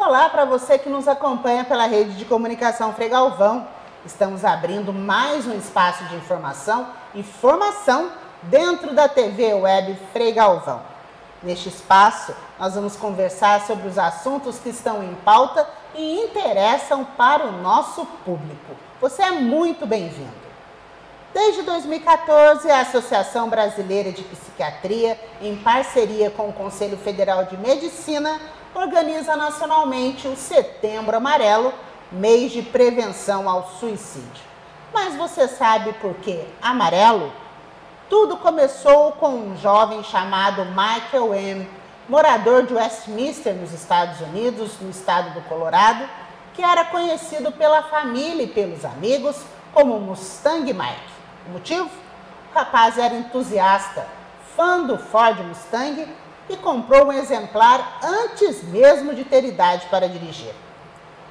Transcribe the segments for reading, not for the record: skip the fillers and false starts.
Olá para você que nos acompanha pela rede de comunicação Frei Galvão. Estamos abrindo mais um espaço de informação e formação dentro da TV Web Frei Galvão. Neste espaço, nós vamos conversar sobre os assuntos que estão em pauta e interessam para o nosso público. Você é muito bem-vindo. Desde 2014, a Associação Brasileira de Psiquiatria, em parceria com o Conselho Federal de Medicina, organiza nacionalmente o Setembro Amarelo, mês de prevenção ao suicídio. Mas você sabe por que amarelo? Tudo começou com um jovem chamado Michael M., morador de Westminster, nos Estados Unidos, no estado do Colorado, que era conhecido pela família e pelos amigos como Mustang Mike. O motivo? O rapaz era entusiasta, fã do Ford Mustang e comprou um exemplar antes mesmo de ter idade para dirigir.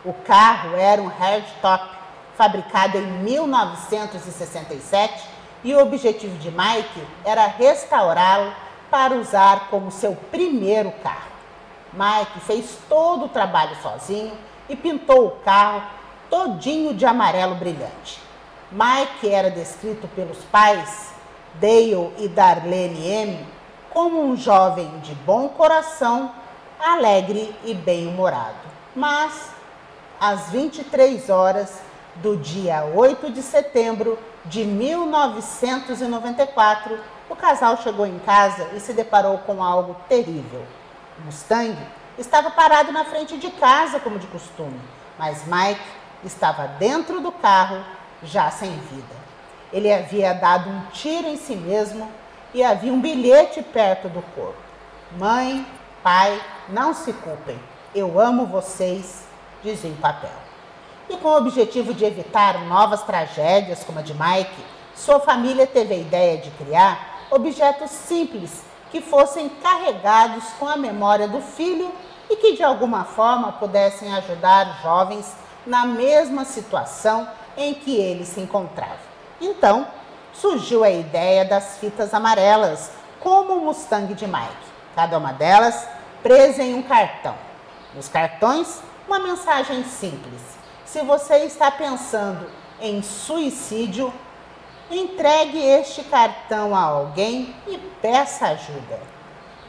O carro era um hardtop, fabricado em 1967, e o objetivo de Mike era restaurá-lo para usar como seu primeiro carro. Mike fez todo o trabalho sozinho e pintou o carro todinho de amarelo brilhante. Mike era descrito pelos pais, Dale e Darlene M., como um jovem de bom coração, alegre e bem-humorado. Mas, às 23 horas do dia 8 de setembro de 1994, o casal chegou em casa e se deparou com algo terrível. O Mustang estava parado na frente de casa, como de costume, mas Mike estava dentro do carro, já sem vida. Ele havia dado um tiro em si mesmo e havia um bilhete perto do corpo. Mãe, pai, não se culpem, eu amo vocês, dizia o papel. E com o objetivo de evitar novas tragédias como a de Mike, sua família teve a ideia de criar objetos simples que fossem carregados com a memória do filho e que de alguma forma pudessem ajudar jovens na mesma situação em que ele se encontrava. Então, surgiu a ideia das fitas amarelas, como o Mustang de Mike, cada uma delas presa em um cartão. Nos cartões, uma mensagem simples: se você está pensando em suicídio, entregue este cartão a alguém e peça ajuda.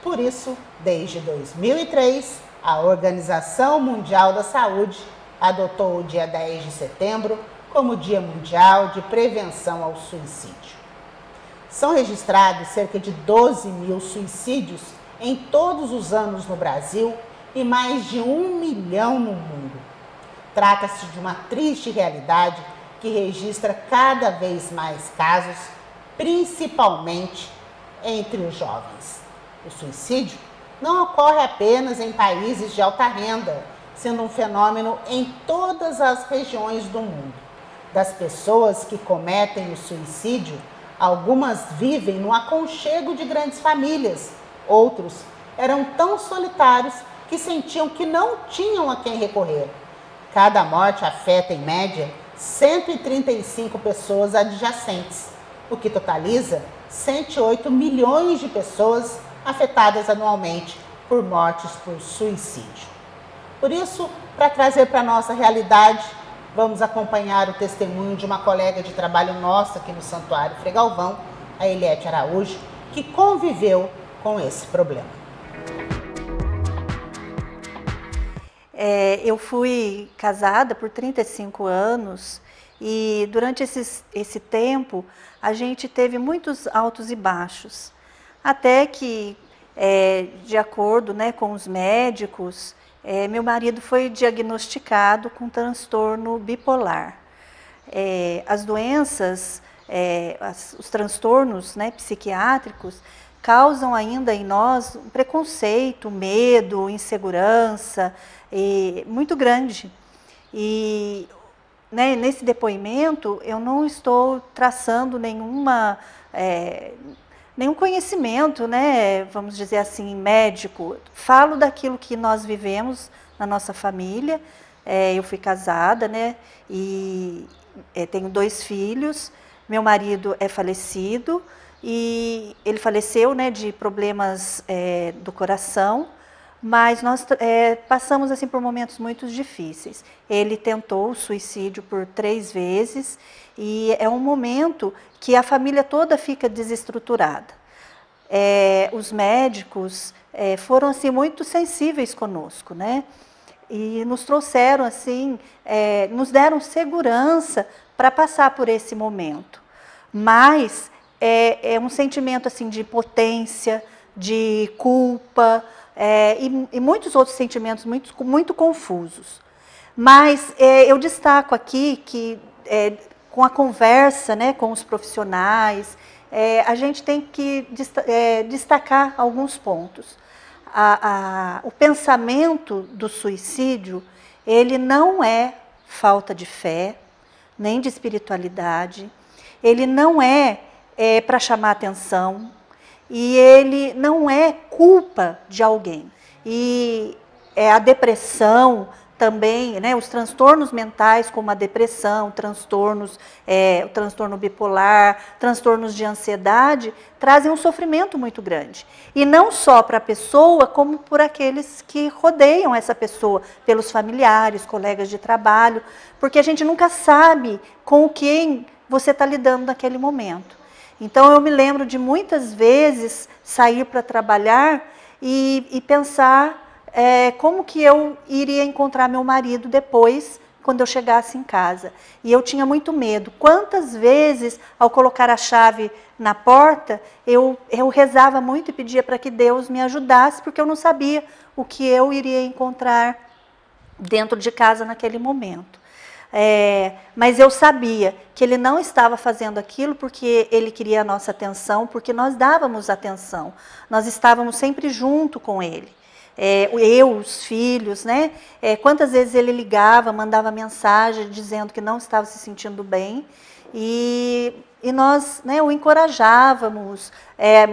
Por isso, desde 2003, a Organização Mundial da Saúde adotou o dia 10 de setembro como Dia Mundial de Prevenção ao Suicídio. São registrados cerca de 12 mil suicídios em todos os anos no Brasil e mais de 1 milhão no mundo. Trata-se de uma triste realidade que registra cada vez mais casos, principalmente entre os jovens. O suicídio não ocorre apenas em países de alta renda, sendo um fenômeno em todas as regiões do mundo. Das pessoas que cometem o suicídio, algumas vivem no aconchego de grandes famílias, outros eram tão solitários que sentiam que não tinham a quem recorrer. Cada morte afeta, em média, 135 pessoas adjacentes, o que totaliza 108 milhões de pessoas afetadas anualmente por mortes por suicídio. Por isso, para trazer para a nossa realidade, vamos acompanhar o testemunho de uma colega de trabalho nossa aqui no Santuário Frei Galvão, a Eliette Araújo, que conviveu com esse problema. Eu fui casada por 35 anos e durante esse tempo a gente teve muitos altos e baixos, até que, de acordo, né, com os médicos, meu marido foi diagnosticado com transtorno bipolar. As doenças, os transtornos, né, psiquiátricos causam ainda em nós um preconceito, medo, insegurança muito grande. E né, nesse depoimento eu não estou traçando nenhum conhecimento, né, vamos dizer assim, médico. Falo daquilo que nós vivemos na nossa família. Eu fui casada, né, e tenho 2 filhos. Meu marido é falecido e ele faleceu, né, de problemas do coração, mas nós passamos assim por momentos muito difíceis. Ele tentou o suicídio por 3 vezes e é um momento que a família toda fica desestruturada. Os médicos foram assim muito sensíveis conosco, né? E nos trouxeram assim, nos deram segurança para passar por esse momento. Mas é um sentimento assim de impotência, de culpa e muitos outros sentimentos muito confusos. Mas eu destaco aqui que com a conversa, né, com os profissionais, a gente tem que destacar alguns pontos. O pensamento do suicídio, ele não é falta de fé, nem de espiritualidade, ele não é para chamar atenção, e ele não é culpa de alguém. E a depressão também, né, os transtornos mentais como a depressão, o transtorno bipolar, transtornos de ansiedade, trazem um sofrimento muito grande. E não só para a pessoa, como por aqueles que rodeiam essa pessoa, pelos familiares, colegas de trabalho, porque a gente nunca sabe com quem você está lidando naquele momento. Então eu me lembro de muitas vezes sair para trabalhar e pensar como que eu iria encontrar meu marido depois, quando eu chegasse em casa. E eu tinha muito medo. Quantas vezes, ao colocar a chave na porta, eu rezava muito e pedia para que Deus me ajudasse, porque eu não sabia o que eu iria encontrar dentro de casa naquele momento. Mas eu sabia que ele não estava fazendo aquilo porque ele queria a nossa atenção, porque nós dávamos atenção. Nós estávamos sempre junto com ele. Os filhos, né? Quantas vezes ele ligava, mandava mensagem dizendo que não estava se sentindo bem e nós, né, o encorajávamos.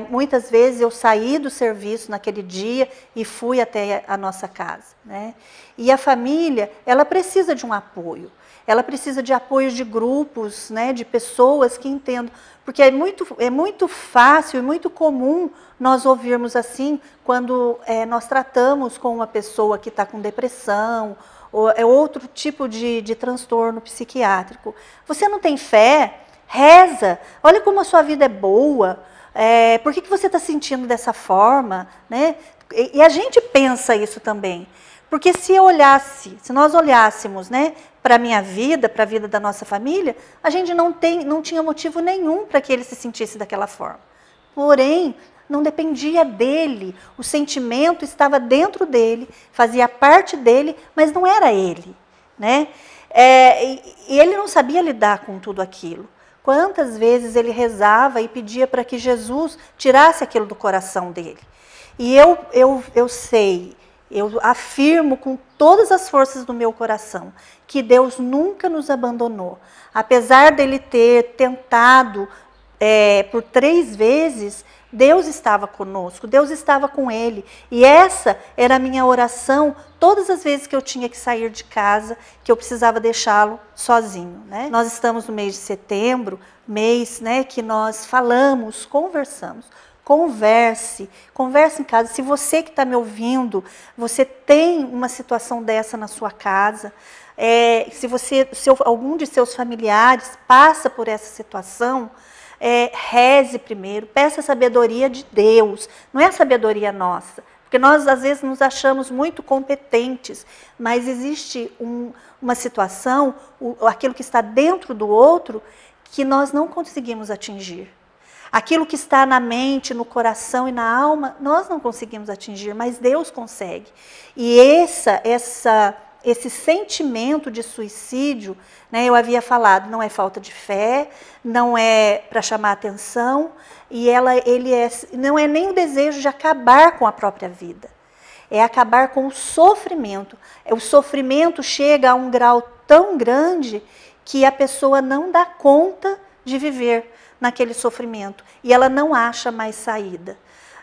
Muitas vezes eu saí do serviço naquele dia e fui até a nossa casa, né? E a família, ela precisa de um apoio. Ela precisa de apoio de grupos, né, de pessoas que entendam. Porque é muito fácil e muito comum nós ouvirmos assim, quando nós tratamos com uma pessoa que está com depressão, ou outro tipo de transtorno psiquiátrico. Você não tem fé? Reza. Olha como a sua vida é boa. Por que você está sentindo dessa forma? Né? E a gente pensa isso também. Porque se nós olhássemos, né, para a minha vida, para a vida da nossa família, a gente não tinha motivo nenhum para que ele se sentisse daquela forma. Porém, não dependia dele, o sentimento estava dentro dele, fazia parte dele, mas não era ele, né? E ele não sabia lidar com tudo aquilo. Quantas vezes ele rezava e pedia para que Jesus tirasse aquilo do coração dele. E eu sei, eu afirmo com todas as forças do meu coração que Deus nunca nos abandonou. Apesar dele ter tentado por 3 vezes, Deus estava conosco, Deus estava com ele. E essa era a minha oração todas as vezes que eu tinha que sair de casa, que eu precisava deixá-lo sozinho, né? Nós estamos no mês de setembro, mês, né, que nós falamos, conversamos. Converse em casa. Se você que está me ouvindo, você tem uma situação dessa na sua casa, se algum de seus familiares passa por essa situação, reze primeiro, peça a sabedoria de Deus, não é a sabedoria nossa, porque nós às vezes nos achamos muito competentes, mas existe uma situação, aquilo que está dentro do outro, que nós não conseguimos atingir. Aquilo que está na mente, no coração e na alma, nós não conseguimos atingir, mas Deus consegue. E esse sentimento de suicídio, né, eu havia falado, não é falta de fé, não é para chamar atenção, e não é nem o desejo de acabar com a própria vida. É acabar com o sofrimento. O sofrimento chega a um grau tão grande que a pessoa não dá conta de viver naquele sofrimento. E ela não acha mais saída.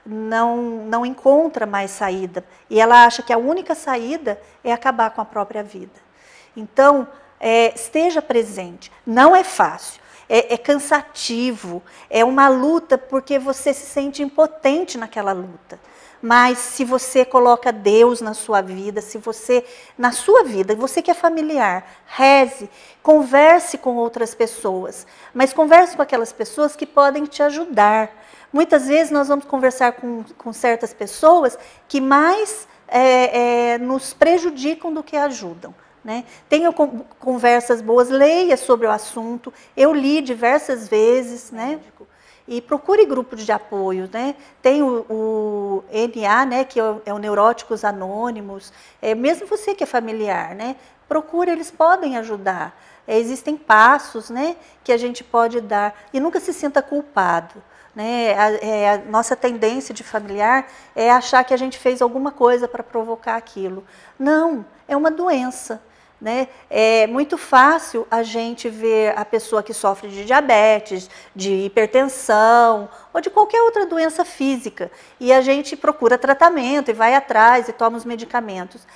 Não encontra mais saída. E ela acha que a única saída é acabar com a própria vida. Então, esteja presente. Não é fácil. É cansativo. É uma luta porque você se sente impotente naquela luta. mas se você coloca Deus na sua vida, você que é familiar, reze, converse com outras pessoas, mas converse com aquelas pessoas que podem te ajudar. Muitas vezes nós vamos conversar com certas pessoas que mais nos prejudicam do que ajudam. Né? Tenha conversas boas, leia sobre o assunto. Eu li diversas vezes, né? E procure grupos de apoio, né? Tem o NA, né? Que é o Neuróticos Anônimos. Mesmo você que é familiar, né? Procure, eles podem ajudar. Existem passos, né? Que a gente pode dar. E nunca se sinta culpado. Né? A nossa tendência de familiar é achar que a gente fez alguma coisa para provocar aquilo. Não, é uma doença. Né? É muito fácil a gente ver a pessoa que sofre de diabetes, de hipertensão ou de qualquer outra doença física e a gente procura tratamento e vai atrás e toma os medicamentos.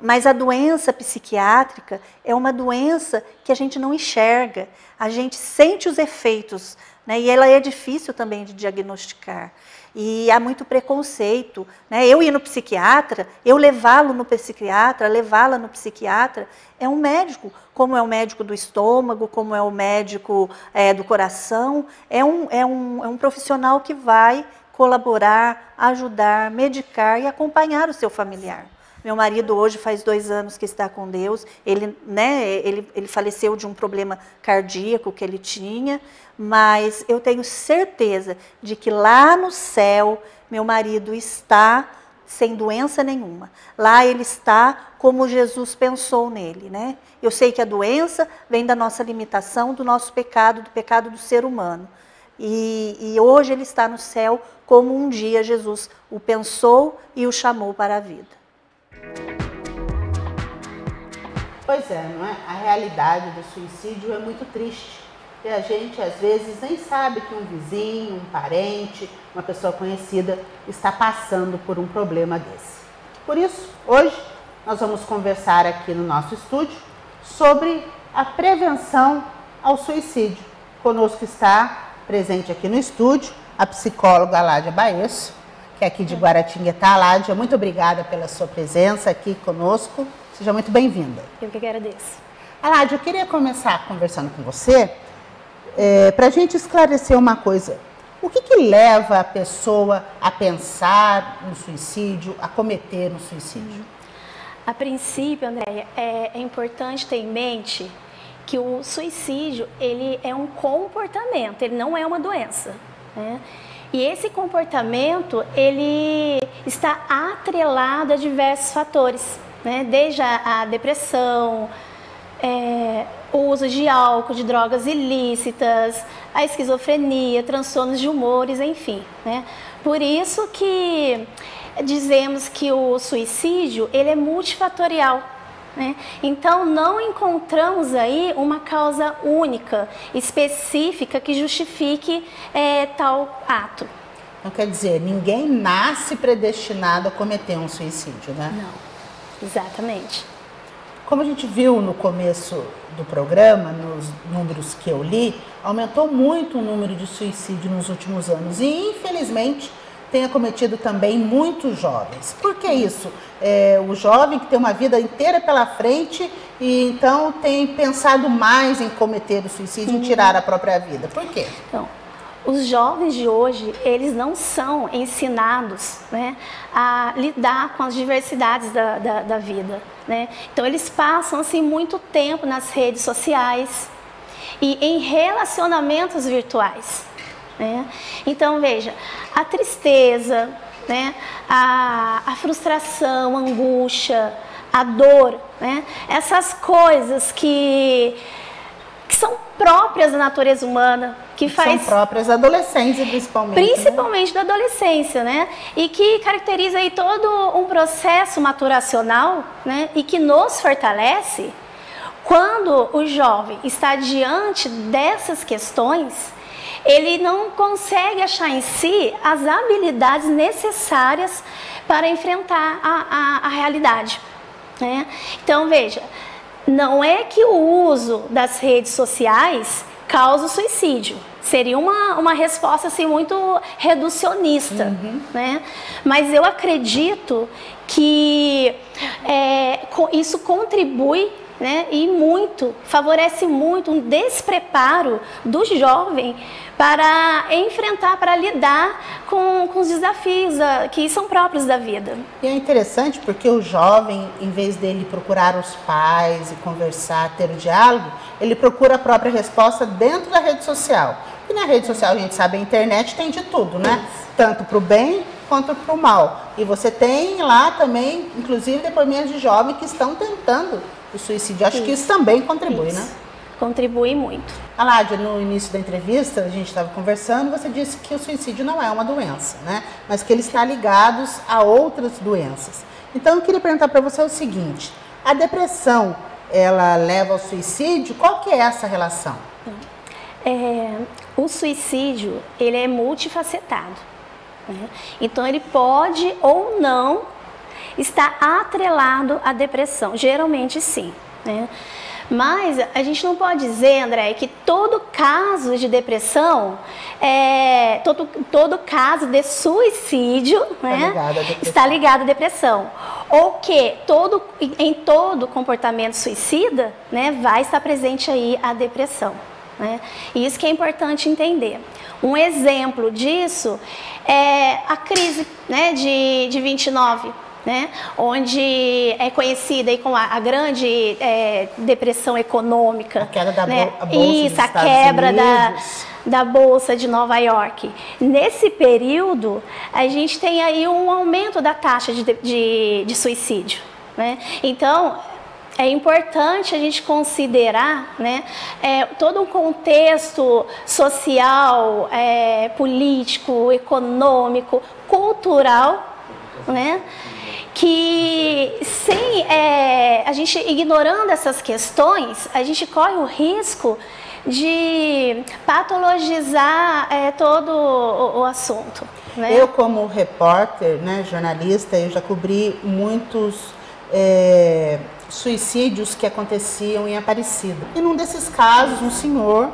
Mas a doença psiquiátrica é uma doença que a gente não enxerga, a gente sente os efeitos, né? E ela é difícil também de diagnosticar. E há muito preconceito, né? Eu ir no psiquiatra, eu levá-lo no psiquiatra, levá-la no psiquiatra, é um médico, como é o médico do estômago, como é o médico do coração, é um profissional que vai colaborar, ajudar, medicar e acompanhar o seu familiar. Meu marido hoje faz 2 anos que está com Deus, ele faleceu de um problema cardíaco que ele tinha, mas eu tenho certeza de que lá no céu, meu marido está sem doença nenhuma. Lá ele está como Jesus pensou nele, né? Eu sei que a doença vem da nossa limitação, do nosso pecado, do pecado do ser humano. E hoje ele está no céu como um dia Jesus o pensou e o chamou para a vida. Pois é, não é? A realidade do suicídio é muito triste. E a gente, às vezes, nem sabe que um vizinho, um parente, uma pessoa conhecida está passando por um problema desse. Por isso, hoje, nós vamos conversar aqui no nosso estúdio sobre a prevenção ao suicídio. Conosco está, presente aqui no estúdio, a psicóloga Ládia Baesso, que é aqui de Guaratinguetá. Ládia, muito obrigada pela sua presença aqui conosco. Seja muito bem-vinda. Eu que agradeço. Ládia, eu queria começar conversando com você para a gente esclarecer uma coisa. O que leva a pessoa a pensar no suicídio, a cometer um suicídio? A princípio, Andréia, é importante ter em mente que o suicídio ele é um comportamento, ele não é uma doença, né? E esse comportamento ele está atrelado a diversos fatores, né? Desde a depressão, o uso de álcool, de drogas ilícitas, a esquizofrenia, transtornos de humores, enfim, né? Por isso que dizemos que o suicídio ele é multifatorial, né? Então não encontramos aí uma causa única, específica que justifique tal ato. Então quer dizer, ninguém nasce predestinado a cometer um suicídio, né? Não, exatamente. Como a gente viu no começo do programa, nos números que eu li, aumentou muito o número de suicídio nos últimos anos e, infelizmente, tem acometido também muitos jovens. Por que isso? O jovem que tem uma vida inteira pela frente e então tem pensado mais em cometer o suicídio, em tirar a própria vida. Por quê? Então, os jovens de hoje, eles não são ensinados, né, a lidar com as diversidades da vida, né? Então, eles passam assim, muito tempo nas redes sociais e em relacionamentos virtuais, né? Então, veja, a tristeza, né, a frustração, a angústia, a dor, né, essas coisas que são próprias da natureza humana, que são próprias da adolescência, principalmente, né? Da adolescência, né? E que caracteriza aí todo um processo maturacional, né? E que nos fortalece quando o jovem está diante dessas questões, ele não consegue achar em si as habilidades necessárias para enfrentar a realidade, né? Então, veja, não é que o uso das redes sociais causa o suicídio. Seria uma resposta assim, muito reducionista, né? Mas eu acredito que isso contribui, né, e muito, favorece muito um despreparo do jovem para enfrentar, para lidar com os desafios que são próprios da vida. E é interessante porque o jovem, em vez dele procurar os pais e conversar, ter o diálogo, ele procura a própria resposta dentro da rede social. E na rede social, a gente sabe, a internet tem de tudo, né? Tanto para o bem quanto para o mal. E você tem lá também, inclusive, depoimentos de jovens que estão tentando o suicídio. Acho que isso também contribui, né? Contribui muito. Aládia, no início da entrevista, a gente estava conversando, você disse que o suicídio não é uma doença, né? Mas que ele está ligado a outras doenças. Então, eu queria perguntar para você o seguinte: a depressão, ela leva ao suicídio? Qual que é essa relação? O suicídio, ele é multifacetado, né? Então, ele pode ou não estar atrelado à depressão. Geralmente, sim, né? Mas a gente não pode dizer, André, que todo caso de depressão, todo caso de suicídio, né, está ligado à depressão. Ou que em todo comportamento suicida, né, vai estar presente aí a depressão, né? E isso que é importante entender. Um exemplo disso é a crise, né, de 29. Né, onde é conhecida aí como a grande depressão econômica. A queda da né? Bolsa dos Isso, a Estados quebra Unidos. da Bolsa de Nova York. Nesse período, a gente tem aí um aumento da taxa de suicídio. Né? Então, é importante a gente considerar, né, todo um contexto social, político, econômico, cultural, né, que a gente ignorando essas questões, a gente corre o risco de patologizar todo o assunto. Né? Eu, como repórter, né, jornalista, eu já cobri muitos suicídios que aconteciam em Aparecida. E num desses casos, um senhor,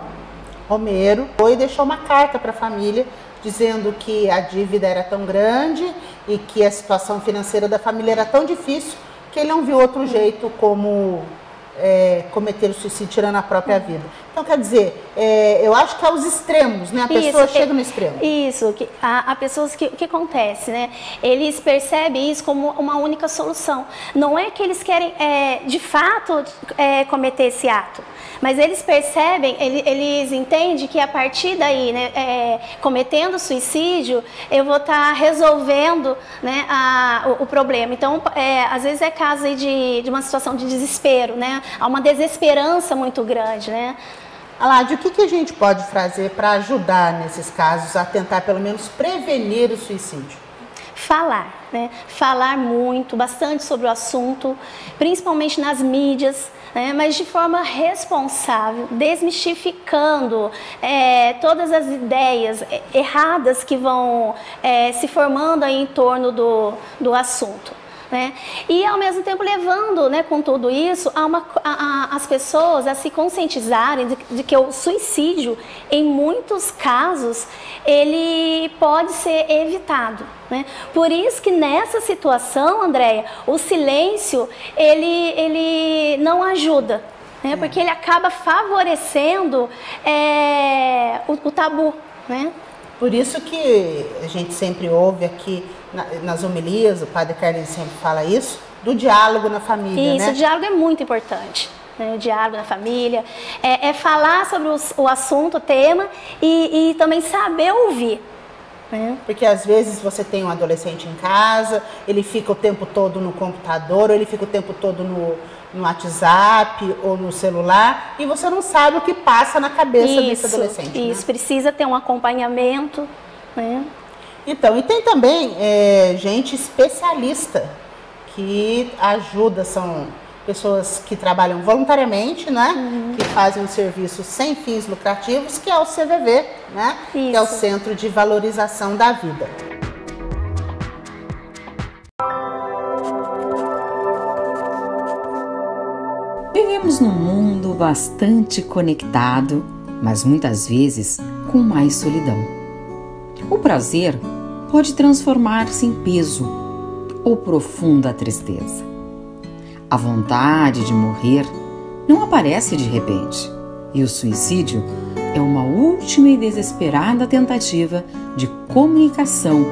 Romero, foi e deixou uma carta para a família dizendo que a dívida era tão grande e que a situação financeira da família era tão difícil que ele não viu outro jeito como cometer o suicídio, tirando a própria vida. Então, quer dizer, eu acho que é os extremos, né? A pessoa chega no extremo. Isso, há pessoas que o que acontece, né? Eles percebem isso como uma única solução. Não é que eles querem, de fato, cometer esse ato. Mas eles percebem, eles entendem que a partir daí, né, cometendo suicídio, eu vou estar resolvendo, né, o problema. Então, às vezes é caso aí de uma situação de desespero, né? Há uma desesperança muito grande, né? Aládia, o que a gente pode fazer para ajudar nesses casos a tentar pelo menos prevenir o suicídio? Falar, né? Falar muito, bastante sobre o assunto, principalmente nas mídias, né? Mas de forma responsável, desmistificando todas as ideias erradas que vão se formando aí em torno do assunto. Né? E ao mesmo tempo levando, né, com tudo isso as pessoas a se conscientizarem de que o suicídio, em muitos casos, ele pode ser evitado. Né? Por isso que nessa situação, Andréia, o silêncio ele não ajuda, né? Porque ele acaba favorecendo o tabu. Né? Por isso que a gente sempre ouve aqui nas homilias, o padre Carlinhos sempre fala isso, do diálogo na família. Isso, né? O diálogo é muito importante. Né? O diálogo na família, falar sobre o assunto, o tema e também saber ouvir. Né? Porque às vezes você tem um adolescente em casa, ele fica o tempo todo no computador, ou ele fica o tempo todo no WhatsApp ou no celular, e você não sabe o que passa na cabeça desse adolescente. Isso, né? Precisa ter um acompanhamento, né? Então, e tem também gente especialista que ajuda, são pessoas que trabalham voluntariamente, né? Que fazem um serviço sem fins lucrativos, que é o CVV, né? Isso. Que é o Centro de Valorização da Vida. Vivemos num mundo bastante conectado, mas muitas vezes com mais solidão. O prazer pode transformar-se em peso ou profunda tristeza. A vontade de morrer não aparece de repente, e o suicídio é uma última e desesperada tentativa de comunicação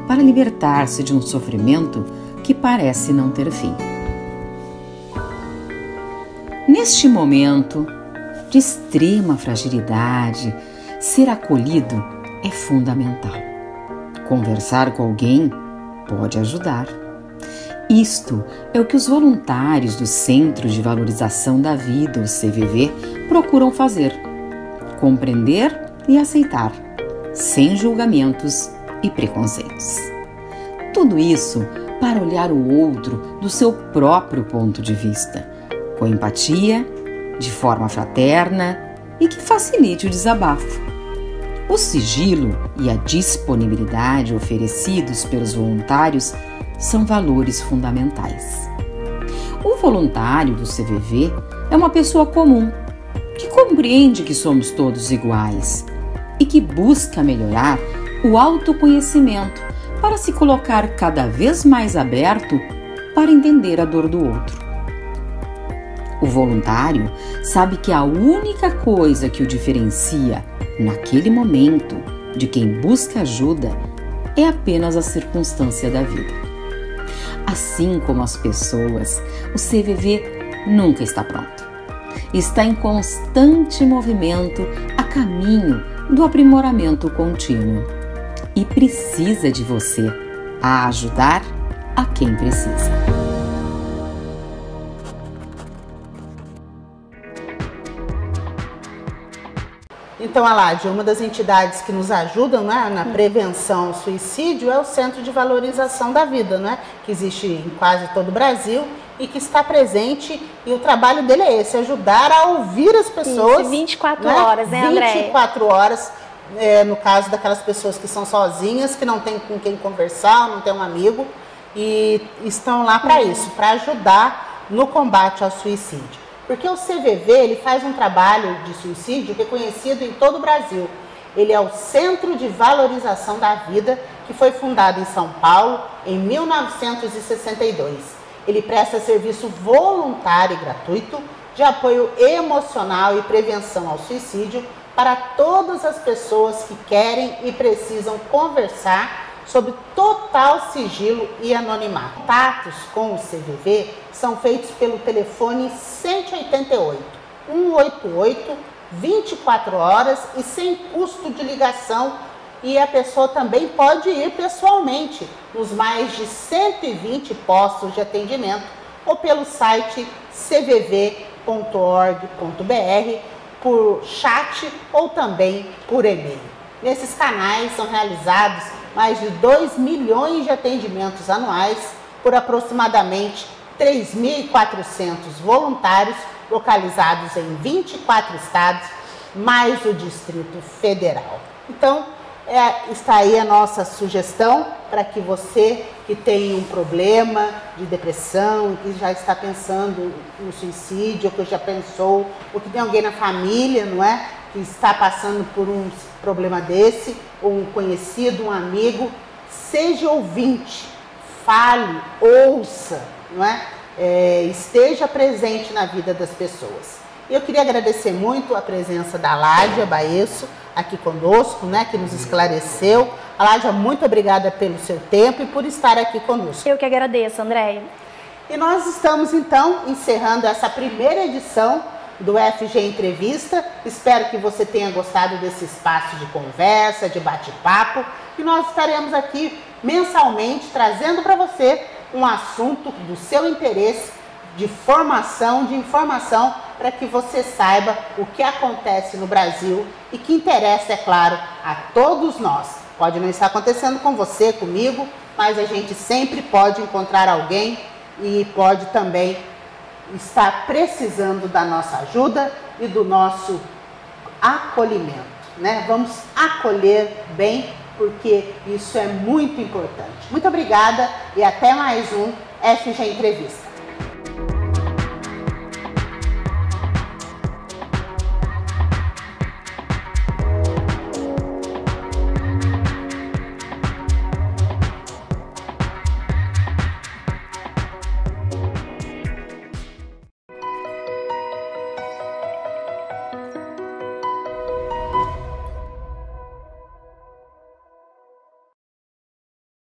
para libertar-se de um sofrimento que parece não ter fim. Neste momento de extrema fragilidade, ser acolhido é fundamental. Conversar com alguém pode ajudar. Isto é o que os voluntários do Centro de Valorização da Vida, o CVV, procuram fazer: compreender e aceitar, sem julgamentos e preconceitos. Tudo isso para olhar o outro do seu próprio ponto de vista, com empatia, de forma fraterna e que facilite o desabafo. O sigilo e a disponibilidade oferecidos pelos voluntários são valores fundamentais. O voluntário do CVV é uma pessoa comum, que compreende que somos todos iguais e que busca melhorar o autoconhecimento para se colocar cada vez mais aberto para entender a dor do outro. O voluntário sabe que a única coisa que o diferencia naquele momento de quem busca ajuda é apenas a circunstância da vida. Assim como as pessoas, o CVV nunca está pronto. Está em constante movimento a caminho do aprimoramento contínuo e precisa de você a ajudar a quem precisa. Então, Aládia, uma das entidades que nos ajudam, né, na prevenção ao suicídio é o Centro de Valorização da Vida, né, que existe em quase todo o Brasil e que está presente, e o trabalho dele é esse: ajudar a ouvir as pessoas. Isso, 24 horas, né, Andréia? 24 horas, no caso daquelas pessoas que são sozinhas, que não tem com quem conversar, não tem um amigo, e estão lá para isso, para ajudar no combate ao suicídio. Porque o CVV, ele faz um trabalho de suicídio reconhecido em todo o Brasil. Ele é o Centro de Valorização da Vida, que foi fundado em São Paulo em 1962. Ele presta serviço voluntário e gratuito de apoio emocional e prevenção ao suicídio para todas as pessoas que querem e precisam conversar sobre total sigilo e anonimato. Contatos com o CVV são feitos pelo telefone 188 188 24 horas e sem custo de ligação, e a pessoa também pode ir pessoalmente nos mais de 120 postos de atendimento ou pelo site cvv.org.br, por chat ou também por e-mail. Nesses canais são realizados mais de 2 milhões de atendimentos anuais por aproximadamente 3.400 voluntários localizados em 24 estados, mais o Distrito Federal. Então, está aí a nossa sugestão para que você que tem um problema de depressão, que já está pensando no suicídio, ou que já pensou, ou que tem alguém na família, não é, que está passando por um problema desse, ou um conhecido, um amigo, seja ouvinte, fale, ouça, não é? Esteja presente na vida das pessoas. Eu queria agradecer muito a presença da Aládia Baesso aqui conosco, né, que nos esclareceu. Aládia, muito obrigada pelo seu tempo e por estar aqui conosco. Eu que agradeço, Andréia. E nós estamos então encerrando essa primeira edição do FG Entrevista. Espero que você tenha gostado desse espaço de conversa, de bate-papo, e nós estaremos aqui mensalmente trazendo para você um assunto do seu interesse, de formação, de informação, para que você saiba o que acontece no Brasil e que interessa, é claro, a todos nós. Pode não estar acontecendo com você, comigo, mas a gente sempre pode encontrar alguém e pode também estar precisando da nossa ajuda e do nosso acolhimento, né? Vamos acolher bem, porque isso é muito importante. Muito obrigada e até mais um FG Entrevista.